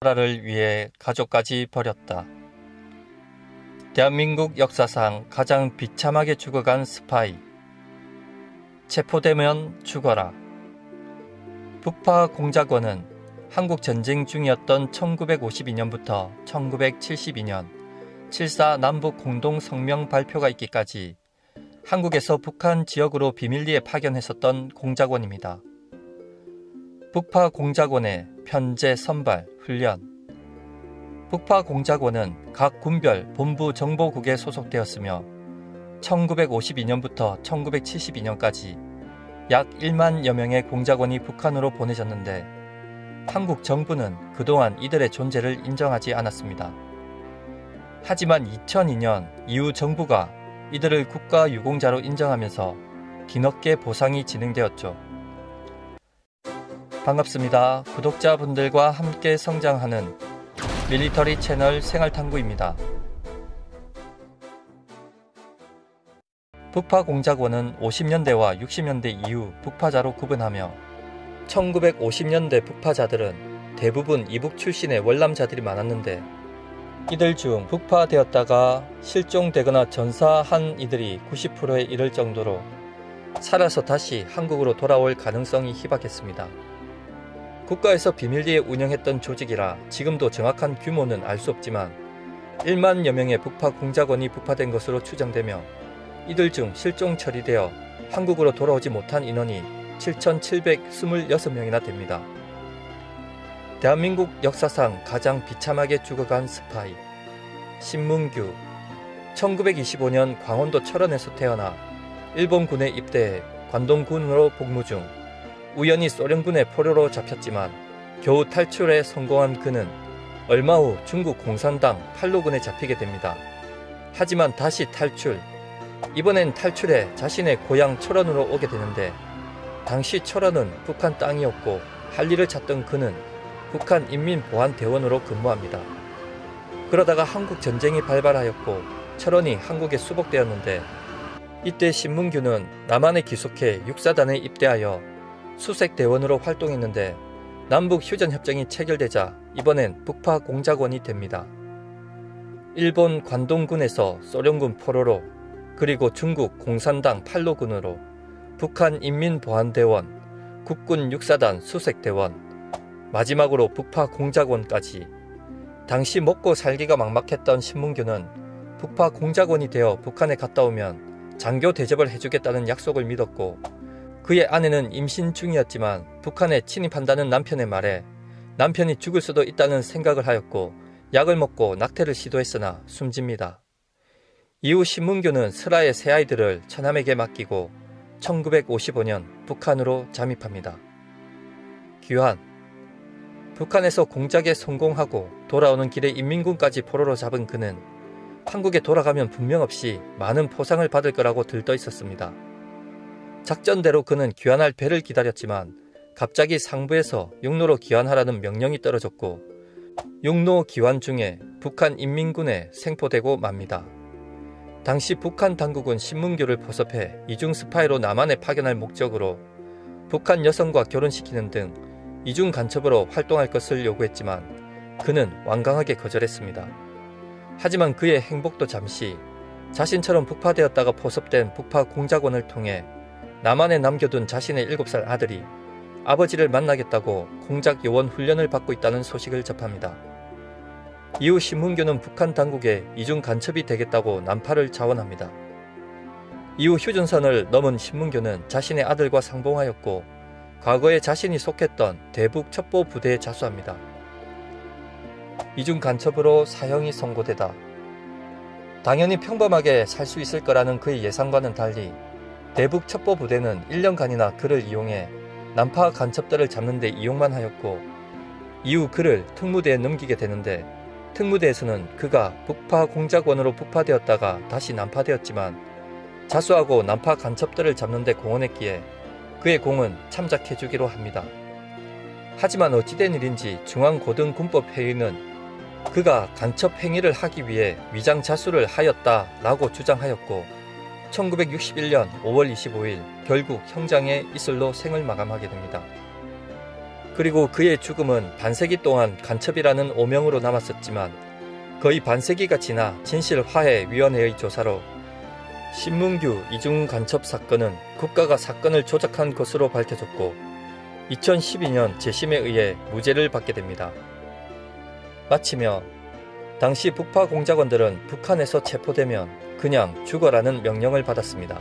나라를 위해 가족까지 버렸다. 대한민국 역사상 가장 비참하게 죽어간 스파이. 체포되면 죽어라. 북파 공작원은 한국 전쟁 중이었던 1952년부터 1972년 7.4 남북 공동 성명 발표가 있기까지 한국에서 북한 지역으로 비밀리에 파견했었던 공작원입니다. 북파 공작원의 편제 선발, 훈련. 북파 공작원은 각 군별 본부 정보국에 소속되었으며 1952년부터 1972년까지 약 1만여 명의 공작원이 북한으로 보내졌는데 한국 정부는 그동안 이들의 존재를 인정하지 않았습니다. 하지만 2002년 이후 정부가 이들을 국가유공자로 인정하면서 뒤늦게 보상이 진행되었죠. 반갑습니다. 구독자분들과 함께 성장하는 밀리터리 채널 생활탐구입니다. 북파 공작원은 50년대와 60년대 이후 북파자로 구분하며 1950년대 북파자들은 대부분 이북 출신의 월남자들이 많았는데 이들 중 북파되었다가 실종되거나 전사한 이들이 90%에 이를 정도로 살아서 다시 한국으로 돌아올 가능성이 희박했습니다. 국가에서 비밀리에 운영했던 조직이라 지금도 정확한 규모는 알 수 없지만 1만여 명의 북파 공작원이 북파된 것으로 추정되며 이들 중 실종 처리되어 한국으로 돌아오지 못한 인원이 7,726명이나 됩니다. 대한민국 역사상 가장 비참하게 죽어간 스파이. 신문규. 1925년 강원도 철원에서 태어나 일본군에 입대해 관동군으로 복무 중 우연히 소련군의 포로로 잡혔지만 겨우 탈출에 성공한 그는 얼마 후 중국 공산당 팔로군에 잡히게 됩니다. 하지만 다시 탈출. 이번엔 탈출해 자신의 고향 철원으로 오게 되는데 당시 철원은 북한 땅이었고 할 일을 찾던 그는 북한 인민보안대원으로 근무합니다. 그러다가 한국 전쟁이 발발하였고 철원이 한국에 수복되었는데 이때 신문규는 남한에 귀속해 육사단에 입대하여 수색대원으로 활동했는데 남북휴전협정이 체결되자 이번엔 북파 공작원이 됩니다. 일본 관동군에서 소련군 포로로 그리고 중국 공산당 팔로군으로 북한 인민보안대원, 국군 육사단 수색대원, 마지막으로 북파 공작원까지 당시 먹고 살기가 막막했던 신문규는 북파 공작원이 되어 북한에 갔다 오면 장교 대접을 해주겠다는 약속을 믿었고 그의 아내는 임신 중이었지만 북한에 침입한다는 남편의 말에 남편이 죽을 수도 있다는 생각을 하였고 약을 먹고 낙태를 시도했으나 숨집니다. 이후 신문규는 슬하의 세 아이들을 처남에게 맡기고 1955년 북한으로 잠입합니다. 귀환. 북한에서 공작에 성공하고 돌아오는 길에 인민군까지 포로로 잡은 그는 한국에 돌아가면 분명 없이 많은 포상을 받을 거라고 들떠 있었습니다. 작전대로 그는 귀환할 배를 기다렸지만 갑자기 상부에서 육로로 귀환하라는 명령이 떨어졌고 육로 귀환 중에 북한 인민군에 생포되고 맙니다. 당시 북한 당국은 신문규를 포섭해 이중 스파이로 남한에 파견할 목적으로 북한 여성과 결혼시키는 등 이중 간첩으로 활동할 것을 요구했지만 그는 완강하게 거절했습니다. 하지만 그의 행복도 잠시 자신처럼 북파되었다가 포섭된 북파 공작원을 통해 남한에 남겨둔 자신의 7살 아들이 아버지를 만나겠다고 공작 요원 훈련을 받고 있다는 소식을 접합니다. 이후 신문규는 북한 당국에 이중 간첩이 되겠다고 남파를 자원합니다. 이후 휴전선을 넘은 신문규는 자신의 아들과 상봉하였고 과거에 자신이 속했던 대북 첩보 부대에 자수합니다. 이중 간첩으로 사형이 선고되다. 당연히 평범하게 살 수 있을 거라는 그의 예상과는 달리 대북 첩보 부대는 1년간이나 그를 이용해 남파 간첩들을 잡는 데 이용만 하였고 이후 그를 특무대에 넘기게 되는데 특무대에서는 그가 북파 공작원으로 북파되었다가 다시 남파되었지만 자수하고 남파 간첩들을 잡는 데 공헌했기에 그의 공은 참작해주기로 합니다. 하지만 어찌된 일인지 중앙고등군법회의는 그가 간첩 행위를 하기 위해 위장 자수를 하였다라고 주장하였고 1961년 5월 25일 결국 형장에 이슬로 생을 마감하게 됩니다. 그리고 그의 죽음은 반세기 동안 간첩이라는 오명으로 남았었지만 거의 반세기가 지나 진실화해위원회의 조사로 신문규 이중 간첩 사건은 국가가 사건을 조작한 것으로 밝혀졌고 2012년 재심에 의해 무죄를 받게 됩니다. 마치며 당시 북파 공작원들은 북한에서 체포되면 그냥 죽어라는 명령을 받았습니다.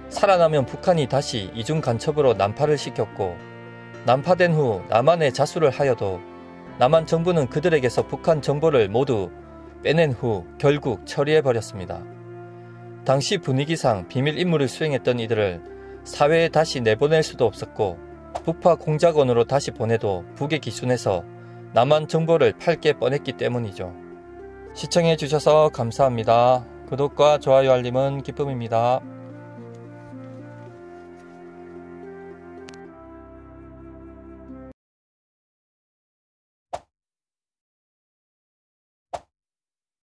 살아나면 북한이 다시 이중 간첩으로 난파를 시켰고 난파된 후 남한에 자수를 하여도 남한 정부는 그들에게서 북한 정보를 모두 빼낸 후 결국 처리해버렸습니다. 당시 분위기상 비밀 임무를 수행했던 이들을 사회에 다시 내보낼 수도 없었고 북파 공작원으로 다시 보내도 북의 기순에서 남한 정보를 팔게 뻔했기 때문이죠. 시청해주셔서 감사합니다. 구독과 좋아요 알림은 기쁨입니다.